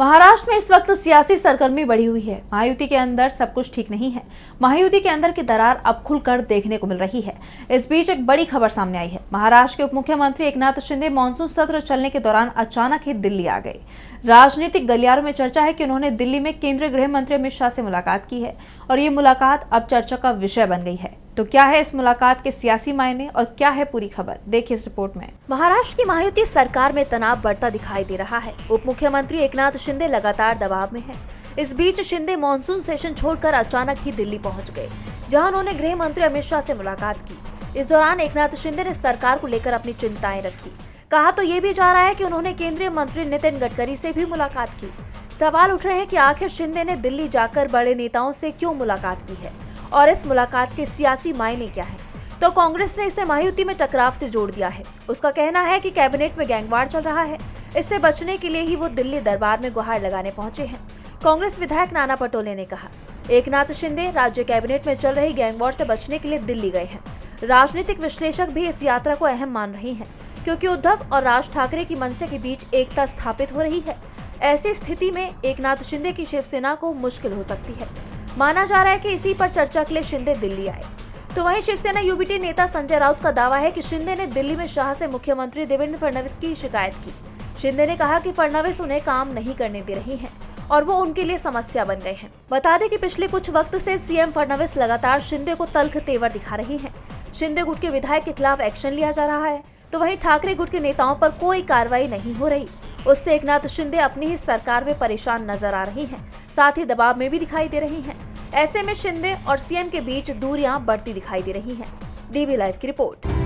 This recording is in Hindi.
महाराष्ट्र में इस वक्त सियासी सरगर्मी बढ़ी हुई है। महायुति के अंदर सब कुछ ठीक नहीं है। महायुति के अंदर की दरार अब खुलकर देखने को मिल रही है। इस बीच एक बड़ी खबर सामने आई है। महाराष्ट्र के उप मुख्यमंत्री एकनाथ शिंदे मानसून सत्र चलने के दौरान अचानक ही दिल्ली आ गए। राजनीतिक गलियारों में चर्चा है कि उन्होंने दिल्ली में केंद्रीय गृह मंत्री अमित शाह से मुलाकात की है और ये मुलाकात अब चर्चा का विषय बन गई है। तो क्या है इस मुलाकात के सियासी मायने और क्या है पूरी खबर, देखिए इस रिपोर्ट में। महाराष्ट्र की महायुति सरकार में तनाव बढ़ता दिखाई दे रहा है। उप मुख्यमंत्री एकनाथ शिंदे लगातार दबाव में हैं। इस बीच शिंदे मॉनसून सेशन छोड़कर अचानक ही दिल्ली पहुंच गए, जहां उन्होंने गृह मंत्री अमित शाह से मुलाकात की। इस दौरान एकनाथ शिंदे ने सरकार को लेकर अपनी चिंताएं रखी। कहा तो ये भी जा रहा है कि उन्होंने केंद्रीय मंत्री नितिन गडकरी से भी मुलाकात की। सवाल उठ रहे हैं कि आखिर शिंदे ने दिल्ली जाकर बड़े नेताओं से क्यों मुलाकात की है और इस मुलाकात के सियासी मायने क्या है। तो कांग्रेस ने इसे महायुति में टकराव से जोड़ दिया है। उसका कहना है कि कैबिनेट में गैंगवार चल रहा है, इससे बचने के लिए ही वो दिल्ली दरबार में गुहार लगाने पहुंचे हैं। कांग्रेस विधायक नाना पटोले ने कहा, एकनाथ शिंदे राज्य कैबिनेट में चल रही गैंगवार से बचने के लिए दिल्ली गए हैं। राजनीतिक विश्लेषक भी इस यात्रा को अहम मान रहे हैं, क्योंकि उद्धव और राज ठाकरे की मनसे के बीच एकता स्थापित हो रही है। ऐसी स्थिति में एकनाथ शिंदे की शिवसेना को मुश्किल हो सकती है। माना जा रहा है कि इसी पर चर्चा के लिए शिंदे दिल्ली आए। तो वहीं शिवसेना यूबीटी नेता संजय राउत का दावा है कि शिंदे ने दिल्ली में शाह से मुख्यमंत्री देवेंद्र फडणवीस की शिकायत की। शिंदे ने कहा कि फडणवीस उन्हें काम नहीं करने दे रही हैं और वो उनके लिए समस्या बन गए हैं। बता दें कि पिछले कुछ वक्त से सीएम फडणवीस लगातार शिंदे को तल्ख तेवर दिखा रही हैं। शिंदे गुट के विधायक के खिलाफ एक्शन लिया जा रहा है, तो वहीं ठाकरे गुट के नेताओं पर कोई कार्रवाई नहीं हो रही। उससे एकनाथ शिंदे अपनी ही सरकार में परेशान नजर आ रही हैं, साथ ही दबाव में भी दिखाई दे रही हैं। ऐसे में शिंदे और सीएम के बीच दूरियां बढ़ती दिखाई दे रही हैं। डीवी लाइव की रिपोर्ट।